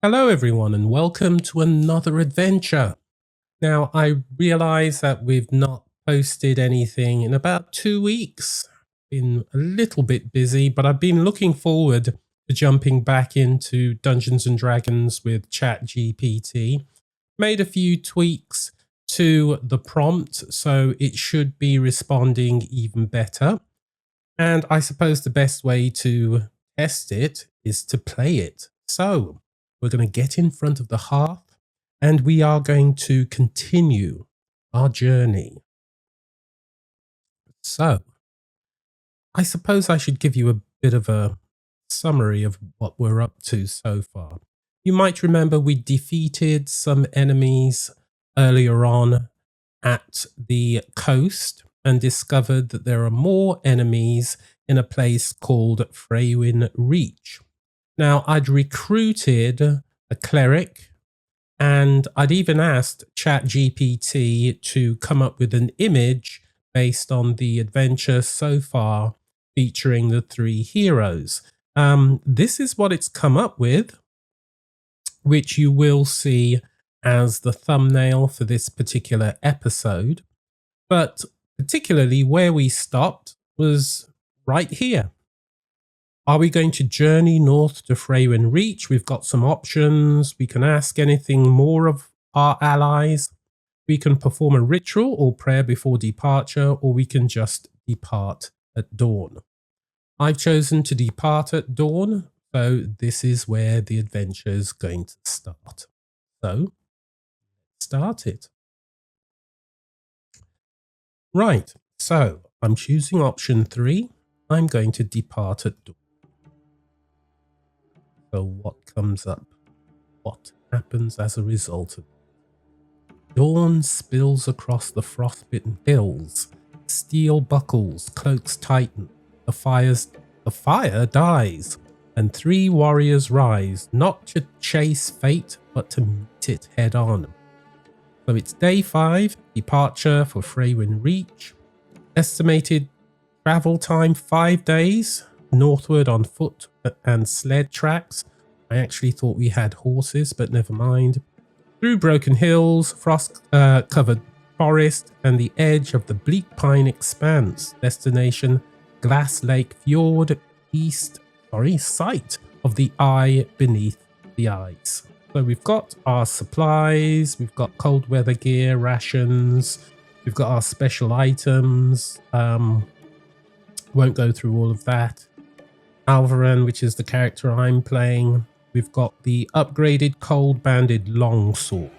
Hello, everyone, and welcome to another adventure. Now, I realize that we've not posted anything in about 2 weeks. Been a little bit busy, but I've been looking forward to jumping back into Dungeons and Dragons with ChatGPT. Made a few tweaks to the prompt, so it should be responding even better. And I suppose the best way to test it is to play it. So we're going to get in front of the hearth and we are going to continue our journey. So I suppose I should give you a bit of a summary of what we're up to so far. You might remember we defeated some enemies earlier on at the coast and discovered that there are more enemies in a place called Freywin Reach. Now, I'd recruited a cleric and I'd even asked ChatGPT to come up with an image based on the adventure so far featuring the three heroes. This is what it's come up with, which you will see as the thumbnail for this particular episode. But particularly where we stopped was right here. Are we going to journey north to Freywin Reach? We've got some options. We can ask anything more of our allies. We can perform a ritual or prayer before departure, or we can just depart at dawn. I've chosen to depart at dawn, so this is where the adventure is going to start. So, let's start it. Right, so I'm choosing option 3. I'm going to depart at dawn. So what comes up? What happens as a result of it? Dawn spills across the frost-bitten hills. Steel buckles, cloaks tighten. The fire dies, and 3 warriors rise, not to chase fate, but to meet it head on. So it's day 5, departure for Freywin Reach. Estimated travel time 5 days, northward on foot and sled tracks. I actually thought we had horses, but never mind. Through broken hills, frost-covered forest, and the edge of the bleak pine expanse. Destination, Glass Lake Fjord, site of the eye beneath the ice. So we've got our supplies, we've got cold weather gear, rations, we've got our special items. Won't go through all of that. Alvaran, which is the character I'm playing. We've got the upgraded cold banded longsword.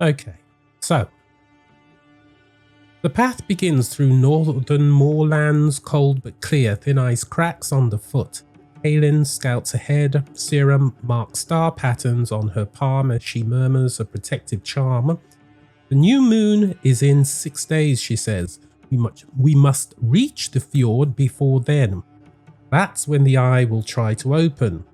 Okay, so the path begins through northern moorlands, cold but clear, thin ice cracks underfoot. Kaylin scouts ahead. Serum marks star patterns on her palm as she murmurs a protective charm. The new moon is in 6 days, she says. We must reach the fjord before then. That's when the eye will try to open.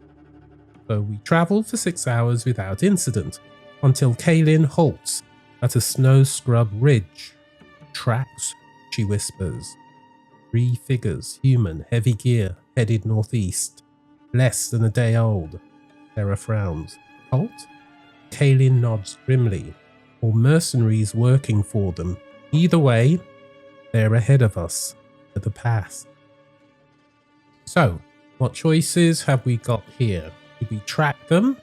So we travel for 6 hours without incident, until Kaylin halts at a snow scrub ridge. Tracks, she whispers. 3 figures, human, heavy gear, headed northeast. Less than a day old. Sarah frowns. Halt? Kaylin nods grimly. Or mercenaries working for them. Either way, they're ahead of us to the pass. So, what choices have we got here? Do we track them?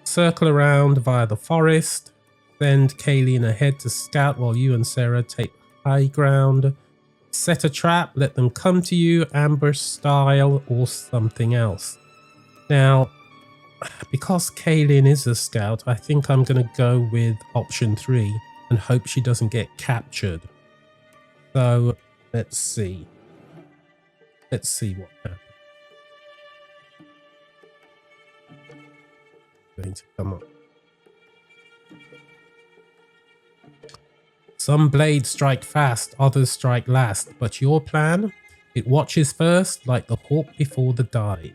Circle around via the forest? Send Kaylin ahead to scout while you and Sarah take high ground? Set a trap, let them come to you, ambush style, or something else? Now, because Kaylin is a scout, I think I'm going to go with option 3 and hope she doesn't get captured. So, let's see. Let's see what happens. Going to come up. Some blades strike fast, others strike last, but your plan? It watches first, like the hawk before the dive.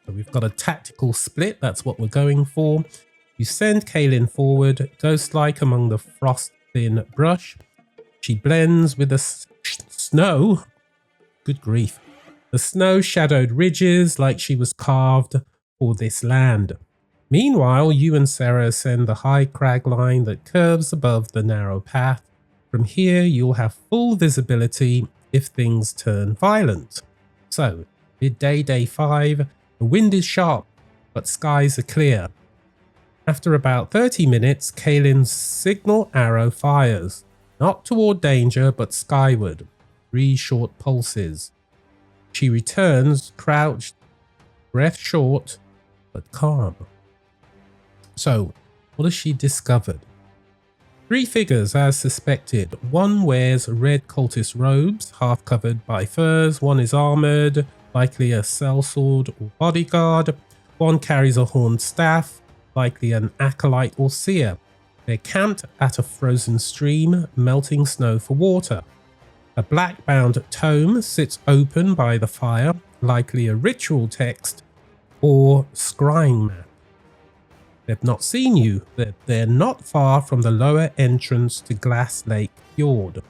So we've got a tactical split, that's what we're going for. You send Kaylin forward, ghost-like among the frost-thin brush. She blends with the snow. Good grief. The snow-shadowed ridges like she was carved for this land. Meanwhile, you and Sarah ascend the high crag line that curves above the narrow path. From here, you'll have full visibility if things turn violent. So, midday, day 5, the wind is sharp, but skies are clear. After about 30 minutes, Kaylin's signal arrow fires, not toward danger, but skyward, 3 short pulses. She returns, crouched, breath short, but calm. So, what has she discovered? 3 figures as suspected. One wears red cultist robes, half covered by furs. One is armoured, likely a sellsword or bodyguard. One carries a horned staff, likely an acolyte or seer. They're camped at a frozen stream, melting snow for water. A black-bound tome sits open by the fire, likely a ritual text or scrying map. They've not seen you. They're not far from the lower entrance to Glass Lake Fjord.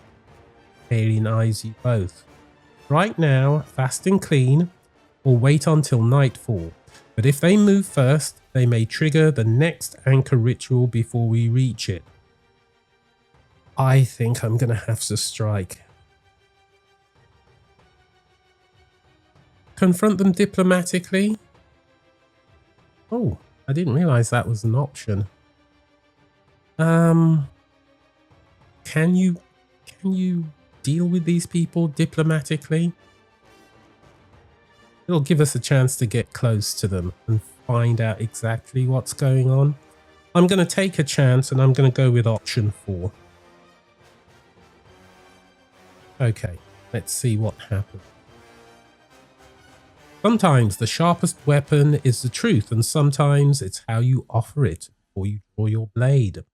Kaylin eyes you both. Right now, fast and clean, or wait until nightfall. But if they move first, they may trigger the next anchor ritual before we reach it. I think I'm going to have to strike. Confront them diplomatically? Oh, I didn't realize that was an option. Can you deal with these people diplomatically? It'll give us a chance to get close to them and find out exactly what's going on. I'm going to take a chance and I'm going to go with option 4. Okay, let's see what happens. Sometimes the sharpest weapon is the truth, and sometimes it's how you offer it before you draw your blade.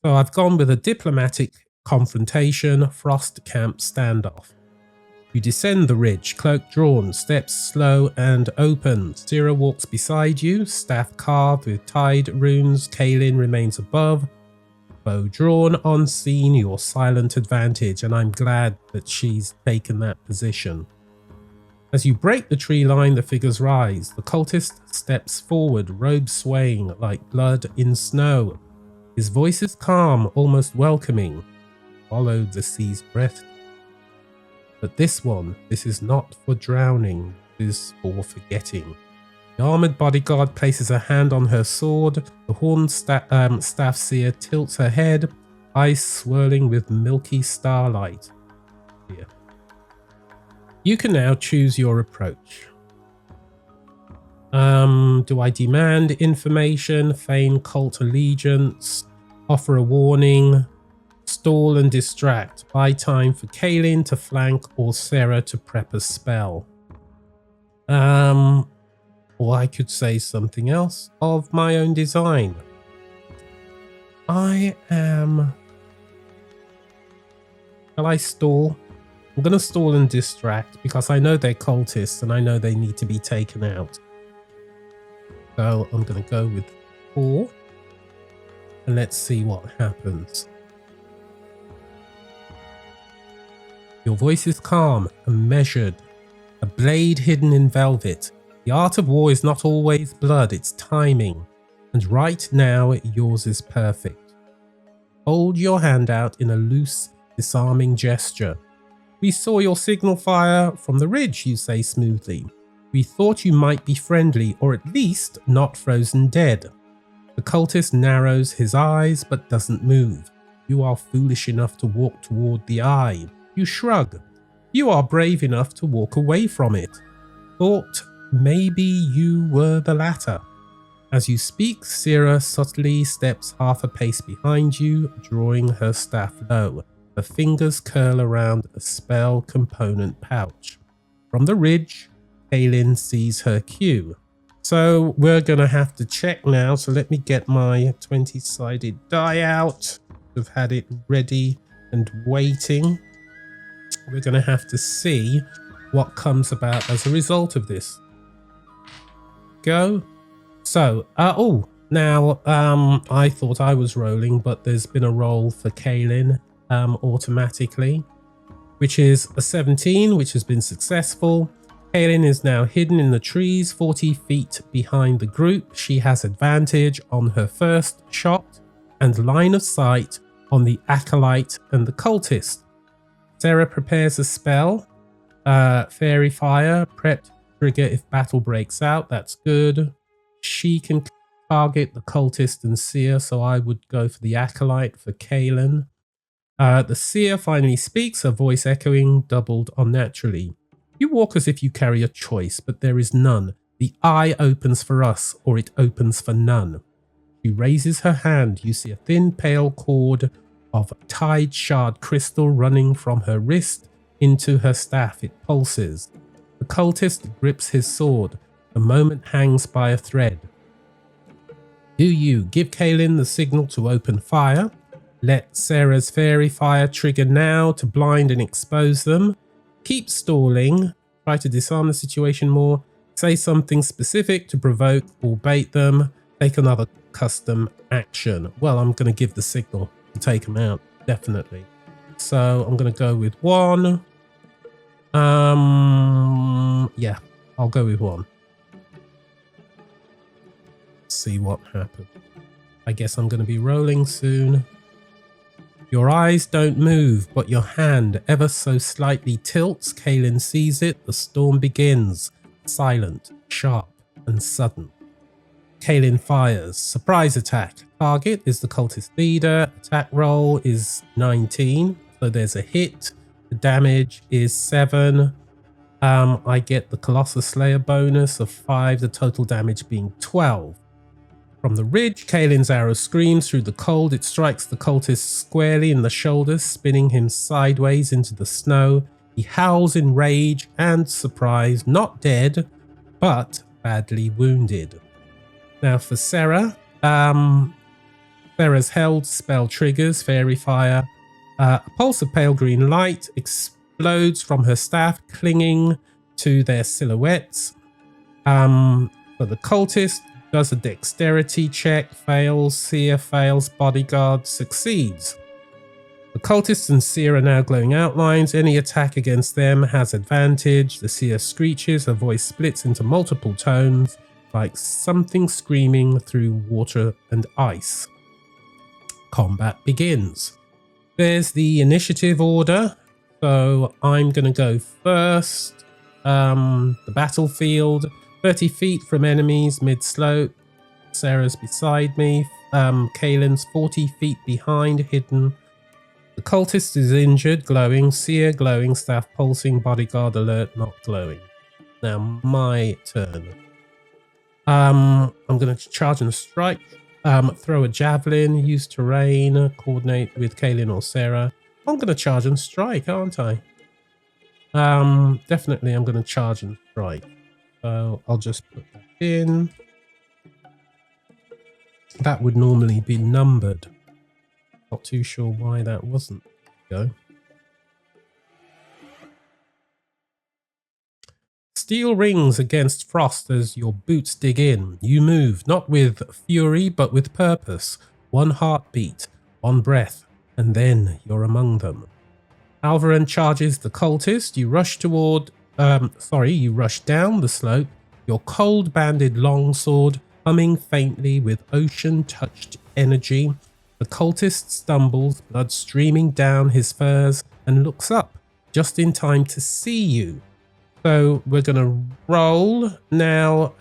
So I've gone with a diplomatic confrontation, frost camp standoff. You descend the ridge, cloak drawn, steps slow and open. Syrah walks beside you, staff carved with tide runes. Kaylin remains above, bow drawn, on scene, your silent advantage, and I'm glad that she's taken that position. As you break the tree line, the figures rise. The cultist steps forward, robe swaying like blood in snow. His voice is calm, almost welcoming. Follow the sea's breath. But this is not for drowning, this is for forgetting. The armoured bodyguard places a hand on her sword. The horned staff seer tilts her head, eyes swirling with milky starlight. Here. You can now choose your approach. Do I demand information, feign cult allegiance, offer a warning, stall and distract, buy time for Kaylin to flank or Sarah to prep a spell? Or I could say something else of my own design. Shall I stall? I'm going to stall and distract because I know they're cultists and I know they need to be taken out. So I'm going to go with 4. And let's see what happens. Your voice is calm and measured. A blade hidden in velvet. The art of war is not always blood, it's timing. And right now, yours is perfect. Hold your hand out in a loose, disarming gesture. We saw your signal fire from the ridge, you say smoothly. We thought you might be friendly, or at least not frozen dead. The cultist narrows his eyes but doesn't move. You are foolish enough to walk toward the eye. You shrug. You are brave enough to walk away from it. Thought maybe you were the latter. As you speak, Syrah subtly steps half a pace behind you, drawing her staff low. Her fingers curl around a spell component pouch. From the ridge, Kaylin sees her cue. So we're going to have to check now. So let me get my 20-sided die out. I've had it ready and waiting. We're going to have to see what comes about as a result of this. Go. So, now I thought I was rolling, but there's been a roll for Kaylin automatically, which is a 17, which has been successful. Kaelin is now hidden in the trees 40 feet behind the group. She has advantage on her first shot and line of sight on the Acolyte and the Cultist. Sarah prepares a spell, Fairy Fire, prep to trigger if battle breaks out. That's good. She can target the Cultist and Seer, so I would go for the Acolyte for Kaelin. The Seer finally speaks, her voice echoing, doubled unnaturally. You walk as if you carry a choice, but there is none. The eye opens for us, or it opens for none. She raises her hand. You see a thin, pale cord of Tide Shard crystal running from her wrist into her staff. It pulses. The Cultist grips his sword. The moment hangs by a thread. Do you give Kaelin the signal to open fire? Let Sarah's Fairy Fire trigger now to blind and expose them. Keep stalling. Try to disarm the situation more. Say something specific to provoke or bait them. Take another custom action. Well, I'm going to give the signal to take them out, definitely. So I'm going to go with 1. Yeah, I'll go with 1. See what happens. I guess I'm going to be rolling soon. Your eyes don't move, but your hand ever so slightly tilts. Kaelin sees it. The storm begins. Silent, sharp, and sudden. Kaelin fires. Surprise attack. Target is the Cultist leader. Attack roll is 19. So there's a hit. The damage is 7. I get the Colossus Slayer bonus of 5. The total damage being 12. From the ridge, Kaelin's arrow screams through the cold. It strikes the Cultist squarely in the shoulders, spinning him sideways into the snow. He howls in rage and surprise, not dead, but badly wounded. Now for Sarah, Sarah's held spell triggers, Fairy Fire. A pulse of pale green light explodes from her staff, clinging to their silhouettes. For the Cultist, does a dexterity check, fails. Seer fails, Bodyguard succeeds. The Cultist and Seer are now glowing outlines. Any attack against them has advantage. The Seer screeches, her voice splits into multiple tones, like something screaming through water and ice. Combat begins. There's the initiative order. So I'm going to go first. The battlefield. 30 feet from enemies, mid-slope. Sarah's beside me. Kaelin's 40 feet behind, hidden. The Cultist is injured, glowing. Seer glowing, staff pulsing, Bodyguard alert, not glowing. Now my turn. I'm going to charge and strike. Throw a javelin, use terrain, coordinate with Kaelin or Sarah. I'm going to charge and strike, aren't I? Definitely I'm going to charge and strike. So I'll just put that in. That would normally be numbered. Not too sure why that wasn't. Go. Steel rings against frost as your boots dig in. You move, not with fury, but with purpose. 1 heartbeat, 1 breath, and then you're among them. Alvaran charges the Cultist. You rush toward... you rush down the slope, your cold-banded longsword humming faintly with ocean-touched energy. The Cultist stumbles, blood streaming down his furs, and looks up, just in time to see you. So we're going to roll. Now,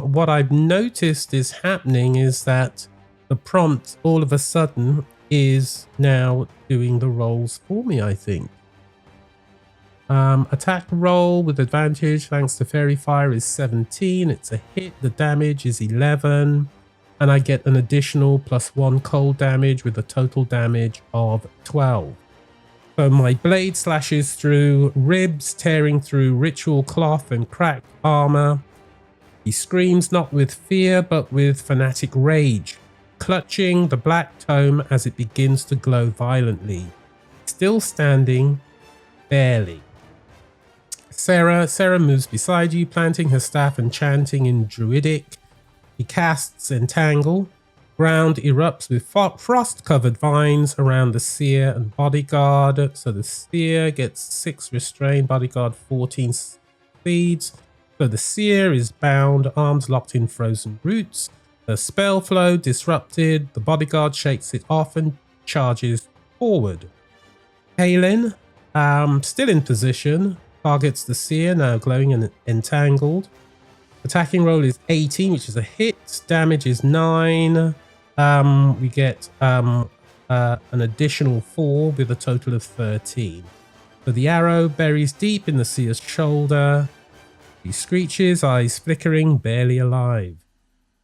what I've noticed is happening is that the prompt all of a sudden is now doing the rolls for me, I think. Attack roll with advantage thanks to Fairy Fire is 17. It's a hit. The damage is 11. And I get an additional +1 cold damage with a total damage of 12. So my blade slashes through ribs, tearing through ritual cloth and cracked armor. He screams not with fear, but with fanatic rage, clutching the black tome as it begins to glow violently. Still standing, barely. Sarah moves beside you, planting her staff and chanting in Druidic. He casts Entangle. Ground erupts with frost-covered vines around the Seer and Bodyguard. So the Seer gets 6 restrained, Bodyguard 14. 6 feeds. So the seer is bound, arms locked in frozen roots. The spell flow disrupted. The bodyguard shakes it off and charges forward. Kaelin, still in position, targets the seer, now glowing and entangled. Attacking roll is 18, which is a hit. Damage is 9. We get an additional 4 with a total of 13. So the arrow buries deep in the seer's shoulder. He screeches, eyes flickering, barely alive.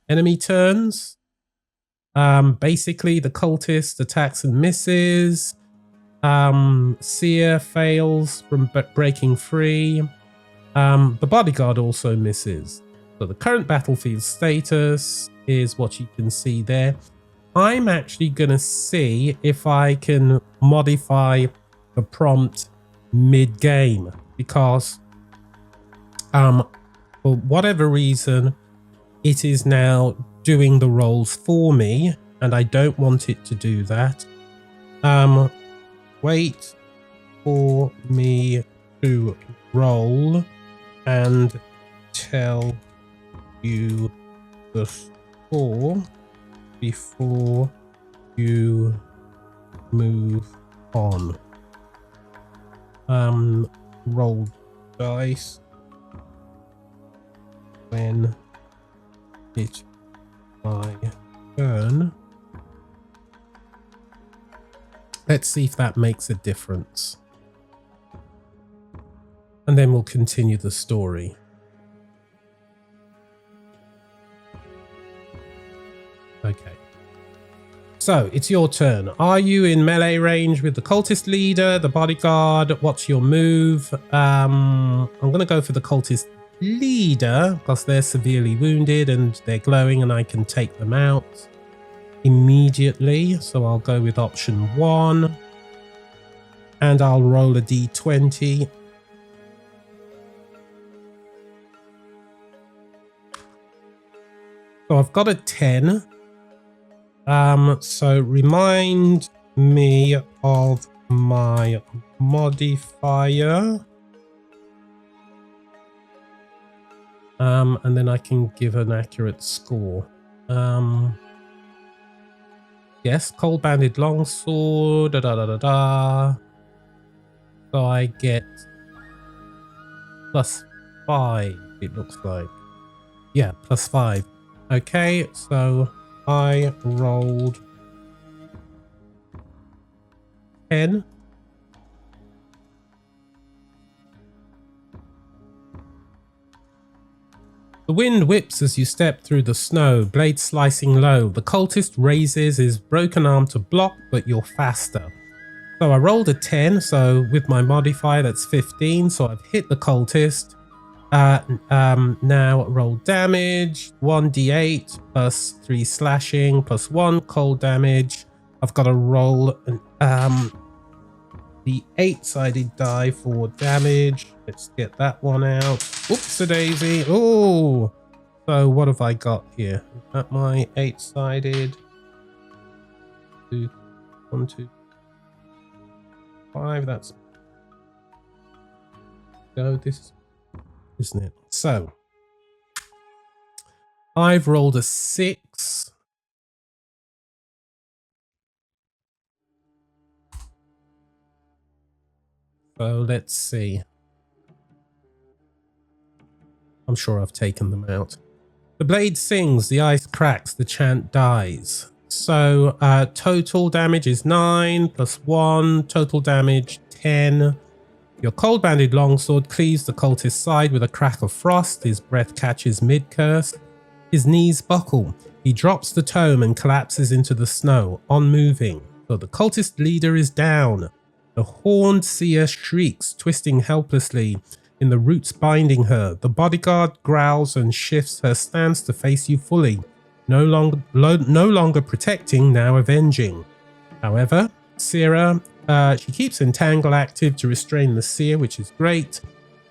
Enemy turns. Basically, the cultist attacks and misses. Seer fails from breaking free. The bodyguard also misses. So the current battlefield status is what you can see there. I'm actually going to see if I can modify the prompt mid-game because for whatever reason it is now doing the rolls for me and I don't want it to do that. Wait for me to roll and tell you the score before you move on. Roll dice when it's my turn. Let's see if that makes a difference. And then we'll continue the story. Okay. So, it's your turn. Are you in melee range with the cultist leader, the bodyguard? What's your move? I'm going to go for the cultist leader because they're severely wounded and they're glowing and I can take them out immediately. So I'll go with option 1. And I'll roll a d20. So I've got a 10. So remind me of my modifier. And then I can give an accurate score. Yes, cold banded longsword. So I get +5, it looks like. Yeah, +5. Okay, so I rolled 10. The wind whips as you step through the snow, blade slicing low. The cultist raises his broken arm to block, but you're faster. So I rolled a 10, so with my modifier that's 15, so I've hit the cultist. Now roll damage, 1d8 plus 3 slashing plus 1 cold damage. I've got to roll the 8-sided die for damage. Let's get that one out. Oops-a-daisy. Oh, so what have I got here? Is that my 8-sided? 1, 2, 5. That's go. This, isn't it? So I've rolled a 6. So let's see. I'm sure I've taken them out. The blade sings, the ice cracks, the chant dies. So total damage is 9 plus 1, total damage 10. Your cold-banded longsword cleaves the cultist's side with a crack of frost. His breath catches mid-curse. His knees buckle. He drops the tome and collapses into the snow, unmoving. So the cultist leader is down. The horned seer shrieks, twisting helplessly in the roots binding her. The bodyguard growls and shifts her stance to face you fully, no longer protecting, now avenging. However, Sierra, she keeps Entangle active to restrain the seer, which is great,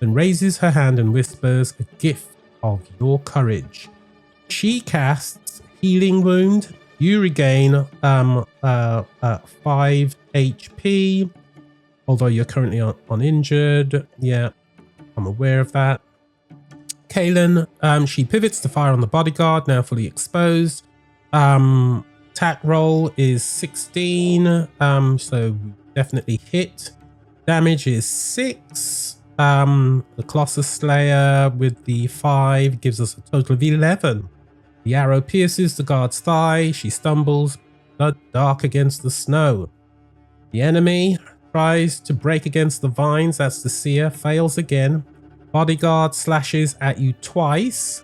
then raises her hand and whispers a gift of your courage. She casts Healing Wound. You regain 5 HP. Although you're currently uninjured. Yeah, I'm aware of that. Kaelin, she pivots to fire on the bodyguard, now fully exposed. Attack roll is 16, so definitely hit. Damage is 6. The Colossus Slayer with the 5 gives us a total of 11. The arrow pierces the guard's thigh. She stumbles, blood dark against the snow. The enemy tries to break against the vines. That's the seer. Fails again. Bodyguard slashes at you twice.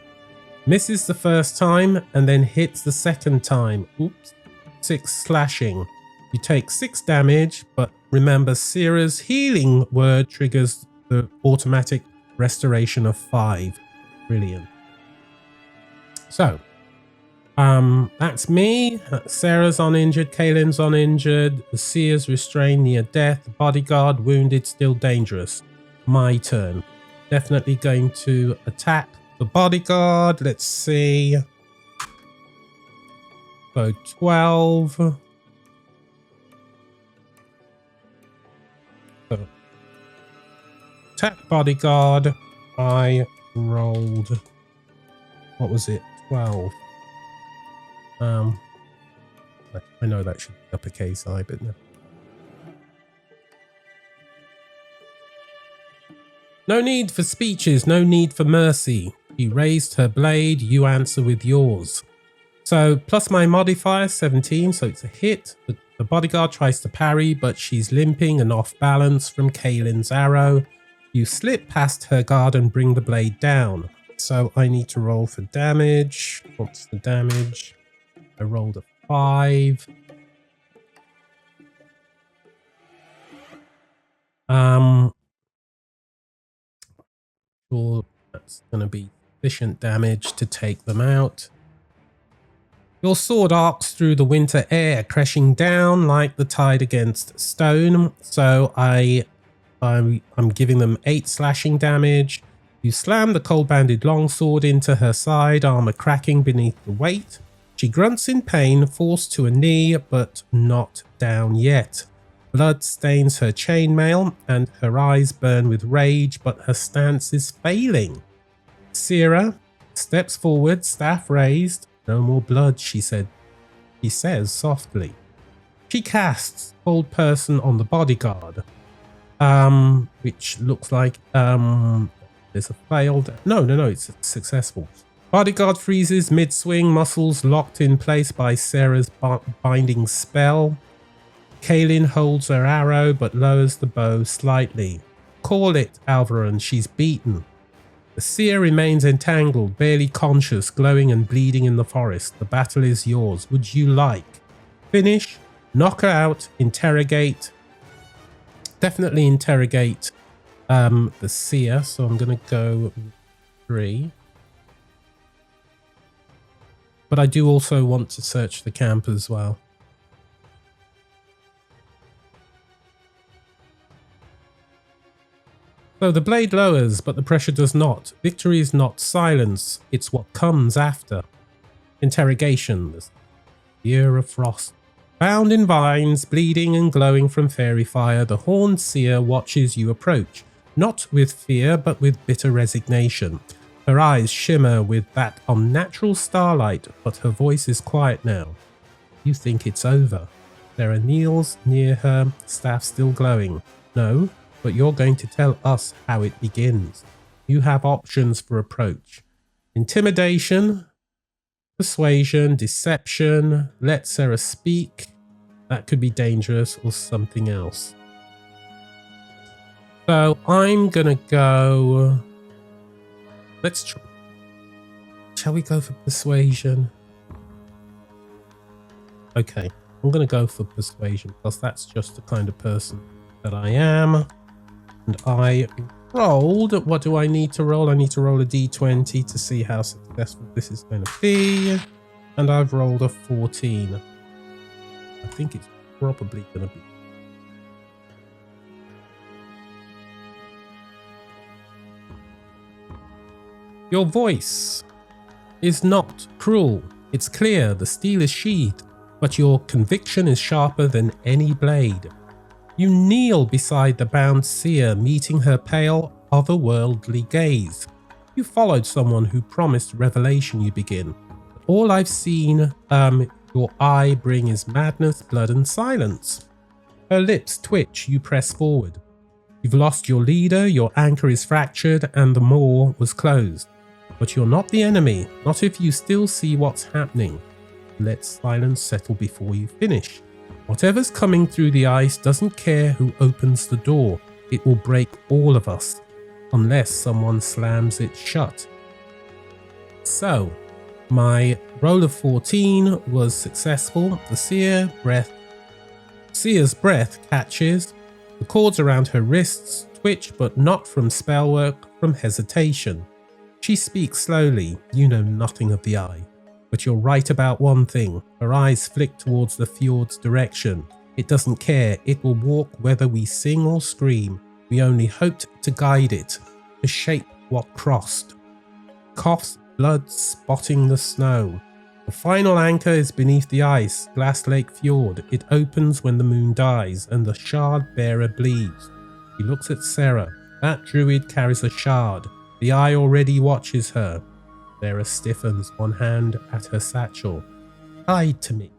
Misses the first time and then hits the second time. Oops. 6 slashing. You take 6 damage, but remember Seer's healing word triggers the automatic restoration of 5. Brilliant. So, that's me. Sarah's uninjured. Kaelin's uninjured. The Seer's restrained near death. The bodyguard wounded, still dangerous. My turn. Definitely going to attack the bodyguard. Let's see. So 12. So, attack bodyguard. I rolled. What was it? 12. I know that should be uppercase I, but no. No need for speeches, no need for mercy. She raised her blade, you answer with yours. So plus my modifier, 17, so it's a hit. The bodyguard tries to parry, but she's limping and off balance from Kaelin's arrow. You slip past her guard and bring the blade down. So I need to roll for damage. What's the damage? I rolled a 5. Sure that's going to be sufficient damage to take them out. Your sword arcs through the winter air, crashing down like the tide against stone. So I'm giving them 8 slashing damage. You slam the cold-banded longsword into her side, armor cracking beneath the weight. She grunts in pain, forced to a knee, but not down yet. Blood stains her chainmail, and her eyes burn with rage, but her stance is failing. Seera steps forward, staff raised. No more blood, she said. He says softly. She casts Hold Person on the bodyguard, which looks like there's a failed. No, it's successful. Bodyguard freezes mid-swing, muscles locked in place by Sarah's binding spell. Kaelin holds her arrow but lowers the bow slightly. Call it, Alvaron, she's beaten. The seer remains entangled, barely conscious, glowing and bleeding in the forest. The battle is yours. Would you like? Finish, knock her out, interrogate. Definitely interrogate the seer, so I'm going to go 3. But I do also want to search the camp as well. So the blade lowers, but the pressure does not. Victory is not silence, it's what comes after. Interrogation. The year of frost. Bound in vines, bleeding and glowing from fairy fire, the horned seer watches you approach. Not with fear, but with bitter resignation. Her eyes shimmer with that unnatural starlight, but her voice is quiet now. You think it's over. Sarah kneels near her, staff still glowing. No, but you're going to tell us how it begins. You have options for approach. Intimidation, persuasion, deception, let Sarah speak. That could be dangerous, or something else. So I'm gonna go... Let's try. Shall we go for persuasion? Okay, I'm gonna go for persuasion because that's just the kind of person that I am. And I rolled. What do I need to roll? I need to roll a d20 to see how successful this is going to be. And I've rolled a 14. I think it's probably going to be. Your voice is not cruel. It's clear, the steel is sheathed, but your conviction is sharper than any blade. You kneel beside the bound seer, meeting her pale, otherworldly gaze. You followed someone who promised revelation, you begin. All I've seen your eye bring is madness, blood, and silence. Her lips twitch, you press forward. You've lost your leader, your anchor is fractured, and the maw was closed. But you're not the enemy, not if you still see what's happening. Let silence settle before you finish. Whatever's coming through the ice doesn't care who opens the door. It will break all of us, unless someone slams it shut. So, my roll of 14 was successful. The Seer's breath catches. The cords around her wrists twitch, but not from spell work, from hesitation. She speaks slowly. You know nothing of the eye. But you're right about one thing. Her eyes flick towards the fjord's direction. It doesn't care. It will walk whether we sing or scream. We only hoped to guide it, to shape what crossed. Coughs, blood spotting the snow. The final anchor is beneath the ice, Glass Lake Fjord. It opens when the moon dies and the shard bearer bleeds. He looks at Sarah. That druid carries a shard. The eye already watches her. Sarah stiffens, one hand at her satchel. Tied to me.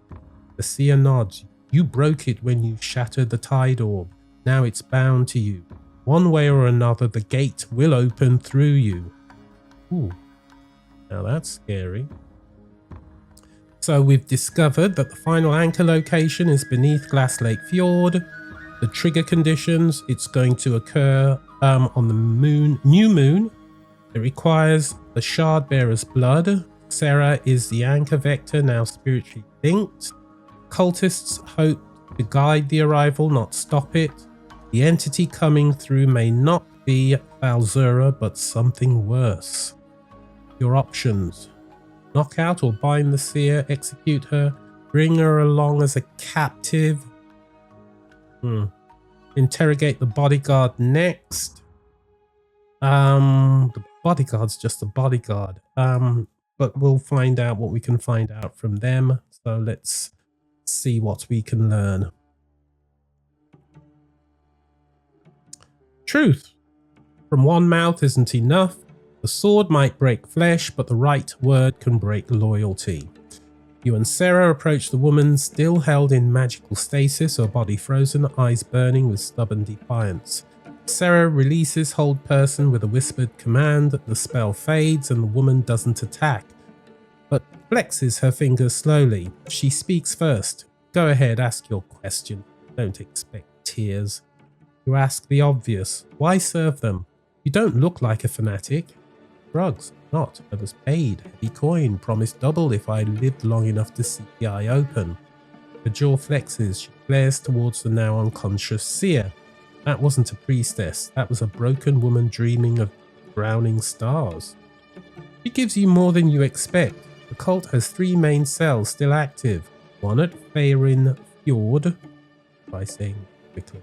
The seer nods. You broke it when you shattered the tide orb. Now it's bound to you. One way or another, the gate will open through you. Ooh. Now that's scary. So we've discovered that the final anchor location is beneath Glass Lake Fjord. The trigger conditions, it's going to occur on the new moon. It requires the shard bearer's blood. Sarah is the anchor vector, now spiritually linked. Cultists hope to guide the arrival, not stop it. The entity coming through may not be Balzura, but something worse. Your options. Knock out or bind the seer, execute her, bring her along as a captive. Interrogate the bodyguard next. The bodyguard's just a bodyguard. But we'll find out what we can find out from them. So let's see what we can learn. Truth. From one mouth isn't enough. The sword might break flesh, but the right word can break loyalty. You and Sarah approach the woman still held in magical stasis, her body frozen, eyes burning with stubborn defiance. Sarah releases hold person with a whispered command. The spell fades and the woman doesn't attack, but flexes her fingers slowly. She speaks first. Go ahead, ask your question. Don't expect tears. You ask the obvious. Why serve them? You don't look like a fanatic. Drugs, not. I was paid. Heavy coin, promised double if I lived long enough to see the eye open. Her jaw flexes. She glares towards the now unconscious seer. That wasn't a priestess. That was a broken woman dreaming of drowning stars. She gives you more than you expect. The cult has 3 main cells still active. One at Faerin Fjord, by saying quickly.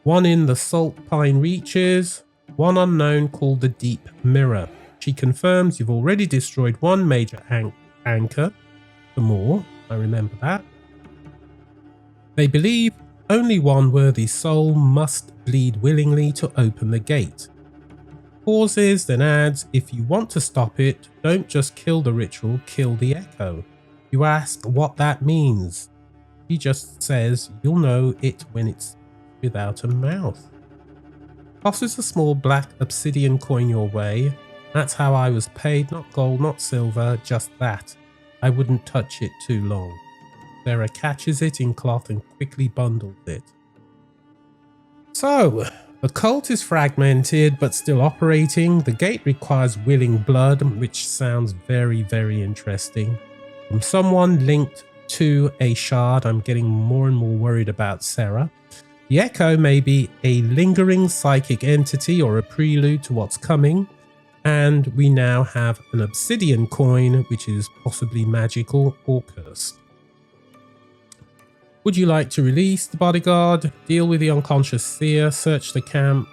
One in the Salt Pine Reaches. One unknown called the Deep Mirror. She confirms you've already destroyed one major anchor. The more, I remember that. They believe only one worthy soul must bleed willingly to open the gate. Pauses, then adds, if you want to stop it, don't just kill the ritual, kill the echo. You ask what that means. He just says you'll know it when it's without a mouth. Tosses a small black obsidian coin your way. That's how I was paid, not gold, not silver, just that. I wouldn't touch it too long. Sarah catches it in cloth and quickly bundles it. So, the cult is fragmented but still operating. The gate requires willing blood, which sounds very, very interesting. From someone linked to a shard, I'm getting more and more worried about Sarah. The echo may be a lingering psychic entity or a prelude to what's coming. And we now have an obsidian coin, which is possibly magical or cursed. Would you like to release the bodyguard, deal with the unconscious seer, search the camp,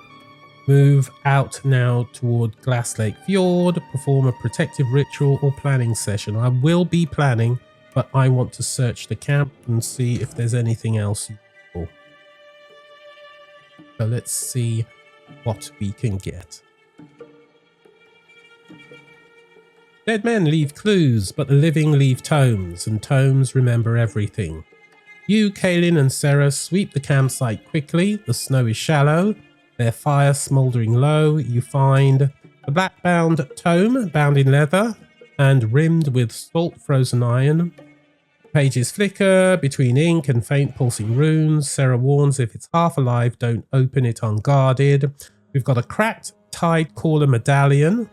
move out now toward Glass Lake Fjord, perform a protective ritual or planning session? I will be planning, but I want to search the camp and see if there's anything else useful. So let's see what we can get. Dead men leave clues, but the living leave tomes, and tomes remember everything. You, Kaelin, and Sarah sweep the campsite quickly. The snow is shallow, their fire smouldering low. You find a black-bound tome bound in leather and rimmed with salt-frozen iron. Pages flicker between ink and faint pulsing runes. Sarah warns if it's half alive, don't open it unguarded. We've got a cracked Tide Caller medallion,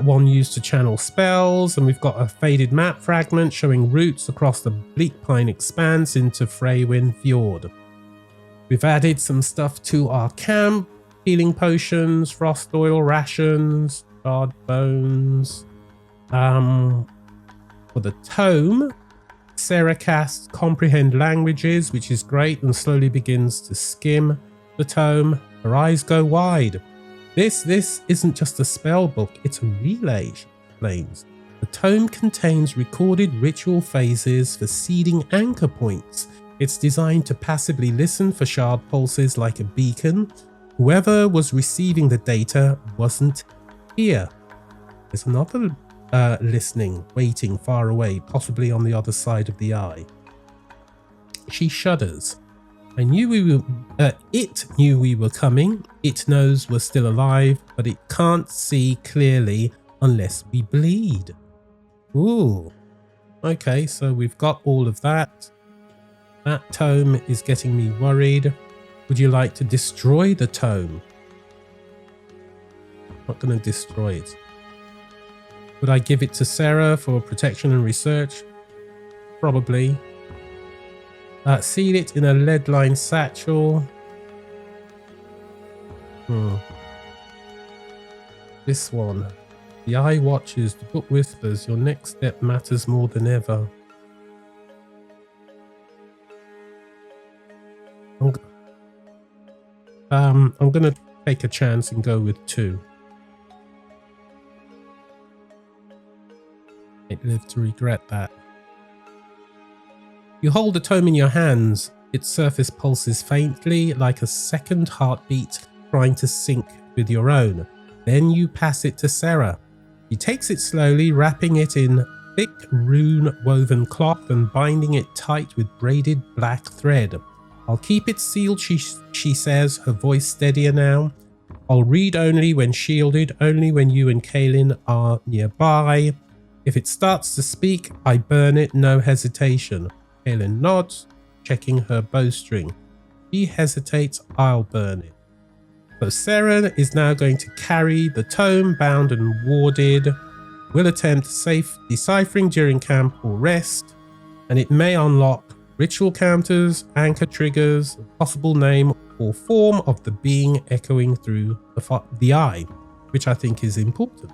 one used to channel spells, and we've got a faded map fragment showing routes across the bleak pine expanse into Freywind Fjord. We've added some stuff to our camp: healing potions, frost oil rations, charred bones. For the tome, Sarah casts Comprehend Languages, which is great, and slowly begins to skim the tome. Her eyes go wide. This isn't just a spell book, it's a relay, she explains. The tome contains recorded ritual phases for seeding anchor points. It's designed to passively listen for shard pulses like a beacon. Whoever was receiving the data wasn't here. There's another listening, waiting far away, possibly on the other side of the eye. She shudders. It knew we were coming. It knows we're still alive, but it can't see clearly unless we bleed. Ooh. Okay, so we've got all of that. That tome is getting me worried. Would you like to destroy the tome? I'm not going to destroy it. Would I give it to Sarah for protection and research? Probably. Seal it in a lead-lined satchel. This one. The eye watches, the book whispers, your next step matters more than ever. I'm gonna take a chance and go with 2. I'd live to regret that. You hold the tome in your hands. Its surface pulses faintly, like a second heartbeat trying to sync with your own. Then you pass it to Sarah. She takes it slowly, wrapping it in thick rune-woven cloth and binding it tight with braided black thread. I'll keep it sealed, she says, her voice steadier now. I'll read only when shielded, only when you and Kaelin are nearby. If it starts to speak, I burn it, no hesitation. Kaelin nods, checking her bowstring. She hesitates, I'll burn it. So Sarah is now going to carry the tome bound and warded. We'll attempt safe deciphering during camp or rest, and it may unlock ritual counters, anchor triggers, a possible name or form of the being echoing through the eye, which I think is important.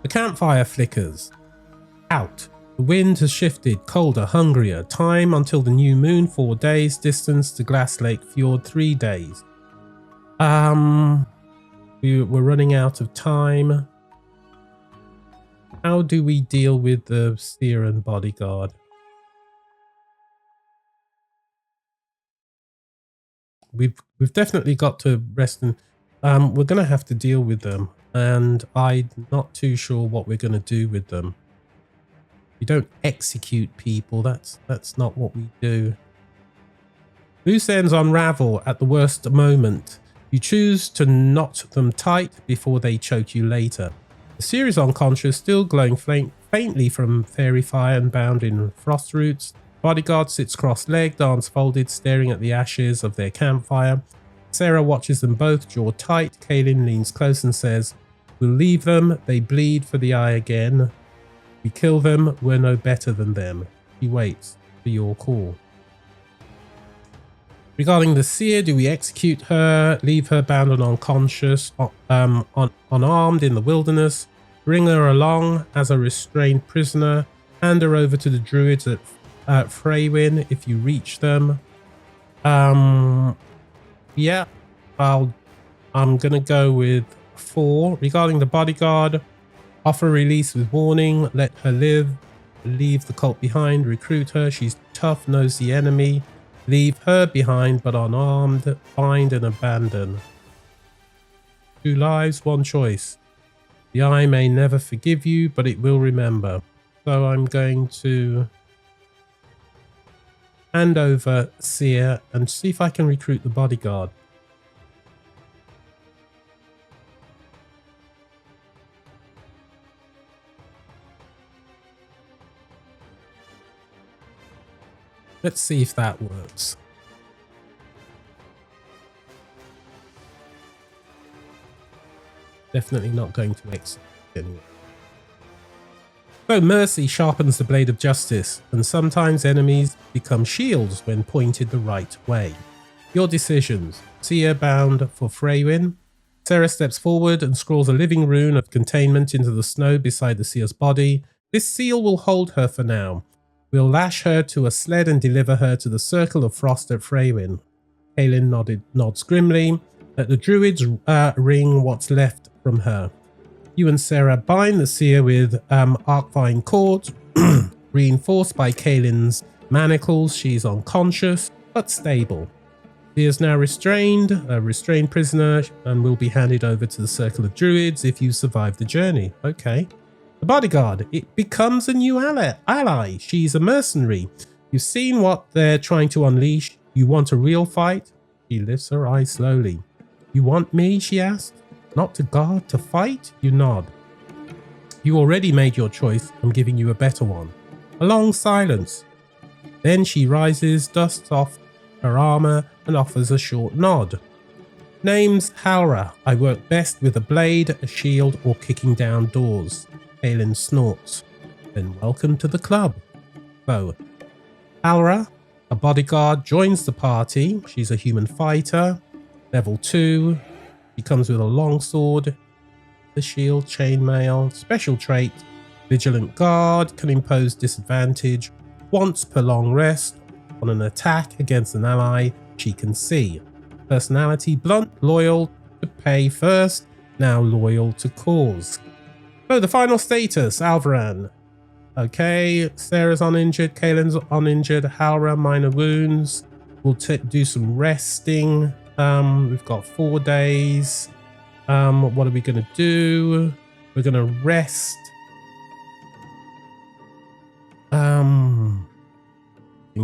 The campfire flickers. Out. The wind has shifted, colder, hungrier. Time until the new moon, 4 days. Distance to Glass Lake Fjord, 3 days. We're running out of time. How do we deal with the seer and bodyguard? We've definitely got to rest and we're going to have to deal with them, and I'm not too sure what we're going to do with them. We don't execute people. That's not what we do. Loose ends unravel at the worst moment. You choose to knot them tight before they choke you later. The seer is unconscious, still glowing faintly from fairy fire and bound in frost roots. Bodyguard sits cross-legged, arms folded, staring at the ashes of their campfire. Sarah watches them both, jaw tight. Kaelin leans close and says, we'll leave them. They bleed for the eye again. We kill them. We're no better than them. He waits for your call. Regarding the seer, do we execute her, leave her bound and unconscious, unarmed in the wilderness, bring her along as a restrained prisoner, hand her over to the druids at Freywind if you reach them? Yeah, I'm gonna go with 4. Regarding the bodyguard, offer release with warning, let her live, leave the cult behind, recruit her, she's tough, knows the enemy, leave her behind but unarmed, find and abandon. 2 lives, 1 choice. The eye may never forgive you, but it will remember. So I'm going to hand over Seer and see if I can recruit the bodyguard. Let's see if that works. Definitely not going to execute anyway. So mercy sharpens the blade of justice, and sometimes enemies become shields when pointed the right way. Your decisions. Seer bound for Freywin. Sarah steps forward and scrawls a living rune of containment into the snow beside the seer's body. This seal will hold her for now. We'll lash her to a sled and deliver her to the circle of frost at Freywin. Kaelin nods grimly. Let the druids wring what's left from her. You and Sarah bind the seer with arcvine cords, reinforced by Kaelin's manacles. She's unconscious, but stable. She is now restrained, a restrained prisoner, and will be handed over to the circle of druids if you survive the journey. Okay. The bodyguard, it becomes a new ally. She's a mercenary. You've seen what they're trying to unleash. You want a real fight? She lifts her eyes slowly. You want me? She asks. Not to guard, to fight? You nod. You already made your choice. I'm giving you a better one. A long silence. Then she rises, dusts off her armor, and offers a short nod. Name's Halra. I work best with a blade, a shield, or kicking down doors. Kaelin snorts. Then welcome to the club. So, Halra, a bodyguard, joins the party. She's a human fighter. Level 2. She comes with a long sword, the shield, chainmail, special trait, vigilant guard, can impose disadvantage once per long rest on an attack against an ally she can see. Personality, blunt, loyal to pay first, now loyal to cause. So the final status, Alvaran. Okay, Sarah's uninjured, Kaelin's uninjured, Halra minor wounds. We'll do some resting. We've got 4 days. What are we going to do? We're going to rest. In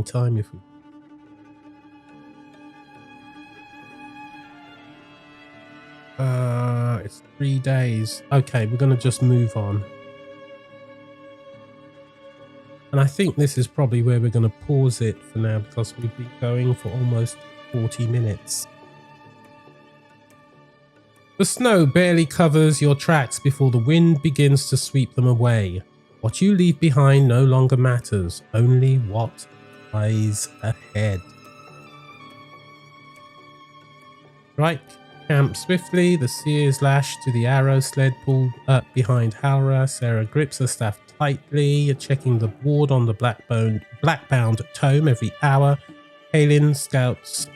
time if we... it's 3 days. Okay, we're going to just move on. And I think this is probably where we're going to pause it for now because we've been going for almost 40 minutes. The snow barely covers your tracks before the wind begins to sweep them away. What you leave behind no longer matters, only what lies ahead. Strike camp swiftly, the seer is lashed to the arrow sled pulled up behind Halra. Sarah grips her staff tightly, checking the ward on the blackbound tome every hour. Kaelin scouts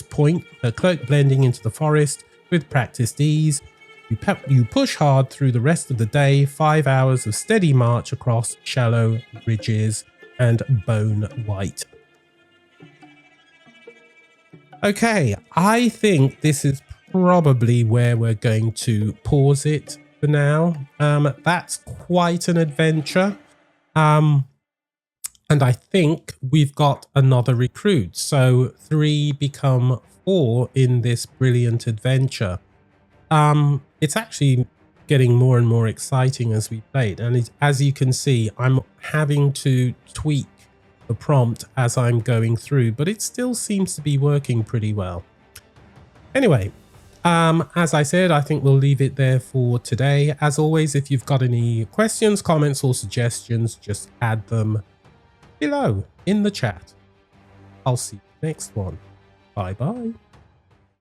point, her cloak blending into the forest with practiced ease. You push hard through the rest of the day, 5 hours of steady march across shallow ridges and bone white. Okay, I think this is probably where we're going to pause it for now. That's quite an adventure. And I think we've got another recruit. So 3 become 4 in this brilliant adventure. It's actually getting more and more exciting as we play it. And as you can see, I'm having to tweak the prompt as I'm going through, but it still seems to be working pretty well. Anyway, as I said, I think we'll leave it there for today. As always, if you've got any questions, comments, or suggestions, just add them below in the chat. I'll see you next one. Bye bye.